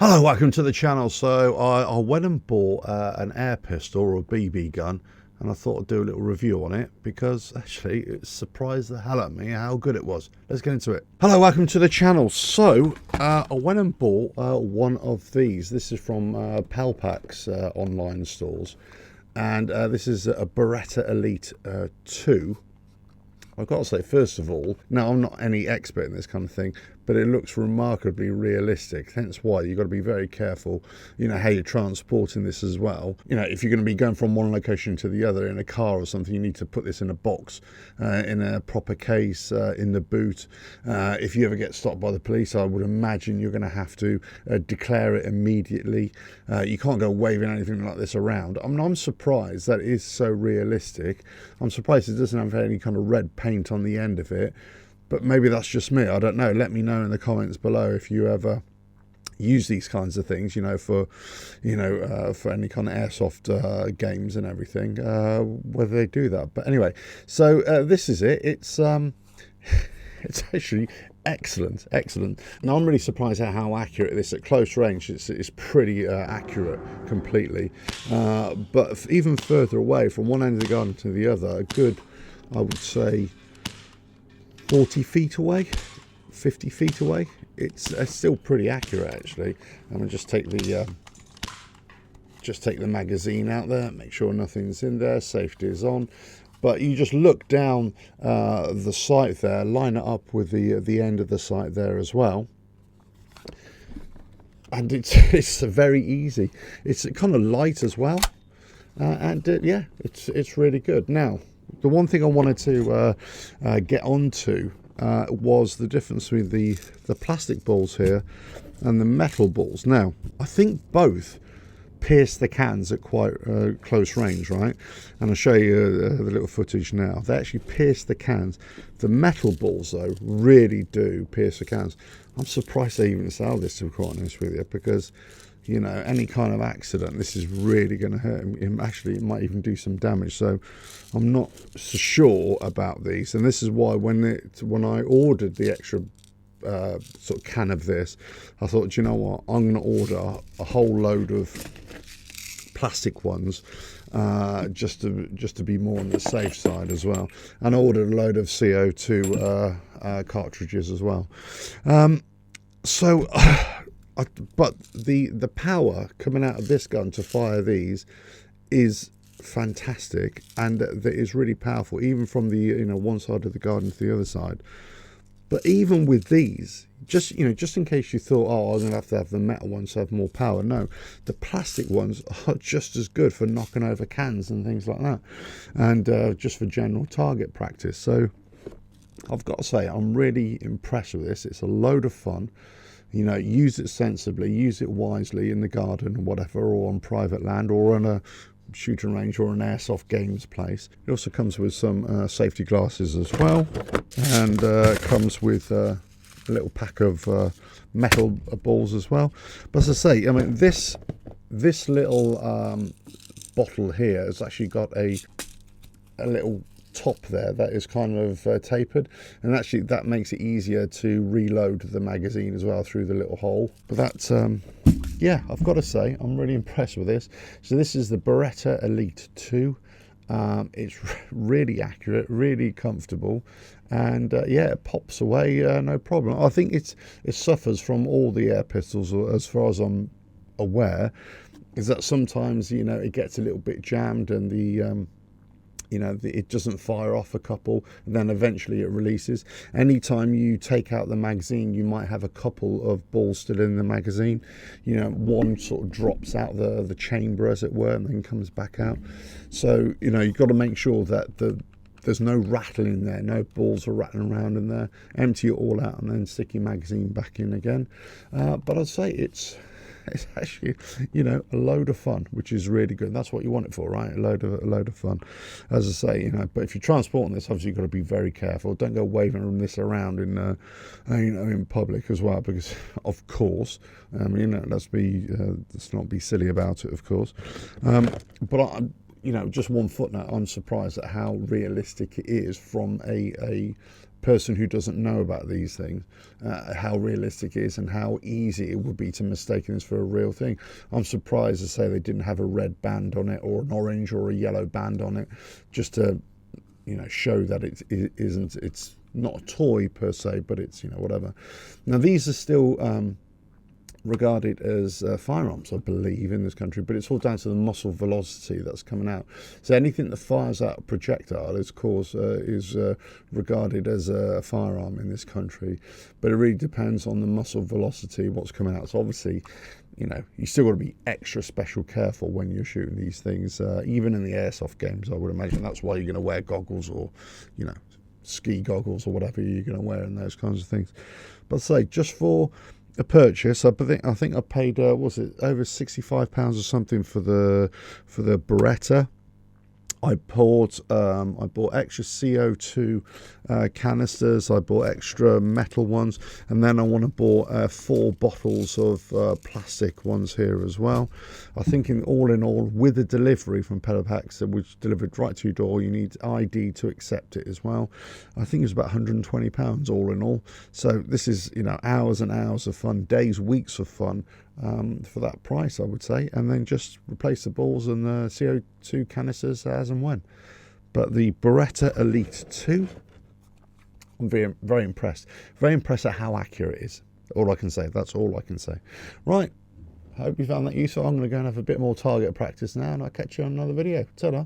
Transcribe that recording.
Hello, welcome to the channel. So I went and bought an air pistol or a BB gun, and I thought I'd do a little review on it because actually it surprised the hell out of me how good it was. Let's get into it. Hello, welcome to the channel. So I went and bought one of these. This is from Palpak's online stores, and this is a Beretta Elite II. I've got to say, first of all, now I'm not any expert in this kind of thing, but it looks remarkably realistic. Hence why you've got to be very careful, how you're transporting this as well. If you're going to be going from one location to the other in a car or something, you need to put this in a box, in a proper case, in the boot. If you ever get stopped by the police, I would imagine you're going to have to declare it immediately. You can't go waving anything like this around. I'm surprised that it is so realistic. I'm surprised it doesn't have any kind of red paint on the end of it. But maybe that's just me. I don't know. Let me know in the comments below if you ever use these kinds of things, for any kind of airsoft games and everything, whether they do that. But anyway, so this is it. It's it's actually excellent. Now I'm really surprised at how accurate this at close range. It's pretty accurate completely. But even further away, from one end of the garden to the other, a good, I would say, 40 feet away, 50 feet away, it's still pretty accurate actually. I'm gonna just take the magazine out there, make sure nothing's in there, safety is on. But you just look down the sight there, line it up with the end of the sight there as well, and it's very easy. It's kind of light as well, and yeah, it's really good. Now, the one thing I wanted to get onto was the difference between the plastic balls here and the metal balls. Now, I think both pierce the cans at quite close range, right? And I'll show you the little footage now. They actually pierce the cans. The metal balls, though, really do pierce the cans. I'm surprised they even sell this, to be quite honest with you, because any kind of accident, this is really going to hurt him. Actually, it might even do some damage. So I'm not so sure about these. And this is why when I ordered the extra sort of can of this, I thought, do you know what? I'm going to order a whole load of plastic ones, just to be more on the safe side as well. And I ordered a load of CO2 cartridges as well. But the power coming out of this gun to fire these is fantastic, and that is really powerful, even from the one side of the garden to the other side. But even with these, just in case you thought, oh, I'm gonna have to have the metal ones to have more power. No, the plastic ones are just as good for knocking over cans and things like that, and just for general target practice. So I've got to say, I'm really impressed with this. It's a load of fun. Use it sensibly, use it wisely in the garden or whatever, or on private land, or on a shooting range or an airsoft games place. It also comes with some safety glasses as well, and comes with a little pack of metal balls as well. But as I say, I mean, this little bottle here has actually got a little top there that is kind of tapered, and actually that makes it easier to reload the magazine as well through the little hole. But that's yeah, I've got to say, I'm really impressed with this. So this is the Beretta Elite II. It's really accurate, really comfortable, and yeah, it pops away no problem. I think it suffers from all the air pistols, as far as I'm aware, is that sometimes it gets a little bit jammed, and it doesn't fire off a couple, and then eventually it releases. Anytime you take out the magazine, you might have a couple of balls still in the magazine. One sort of drops out the chamber, as it were, and then comes back out. So you've got to make sure that there's no rattling in there, no balls are rattling around in there. Empty it all out and then stick your magazine back in again. But I'd say it's actually a load of fun, which is really good. That's what you want it for, right? A load of fun, as I say. But if you're transporting this, obviously you've got to be very careful. Don't go waving this around in public as well, because of course, let's not be silly about it, of course. But just one footnote, I'm surprised at how realistic it is from a person who doesn't know about these things, how realistic it is and how easy it would be to mistake this for a real thing. I'm surprised to say they didn't have a red band on it, or an orange or a yellow band on it, just to, you know, show that it isn't, it's not a toy per se, but it's, you know, whatever. Now these are still regarded as firearms, I believe, in this country, but it's all down to the muzzle velocity that's coming out. So anything that fires out a projectile is regarded as a firearm in this country, but it really depends on the muzzle velocity, what's coming out. So obviously, you know, you still got to be extra special careful when you're shooting these things, even in the airsoft games, I would imagine. That's why you're going to wear goggles, or, you know, ski goggles or whatever you're going to wear, and those kinds of things. But say, just for a purchase, I think I paid was it over £65 or something for the Beretta. I bought extra CO2 canisters. I bought extra metal ones, and then I bought 4 bottles of plastic ones here as well. I think in all, with a delivery from Pellet Packs, which delivered right to your door, you need ID to accept it as well. I think it was about £120 all in all. So this is, you know, hours and hours of fun, days, weeks of fun. For that price, I would say, and then just replace the balls and the CO2 canisters as and when. But the Beretta Elite II, I'm very, very impressed. Very impressed at how accurate it is. All I can say. That's all I can say. Right. I hope you found that useful. I'm going to go and have a bit more target practice now, and I'll catch you on another video. Ta-da.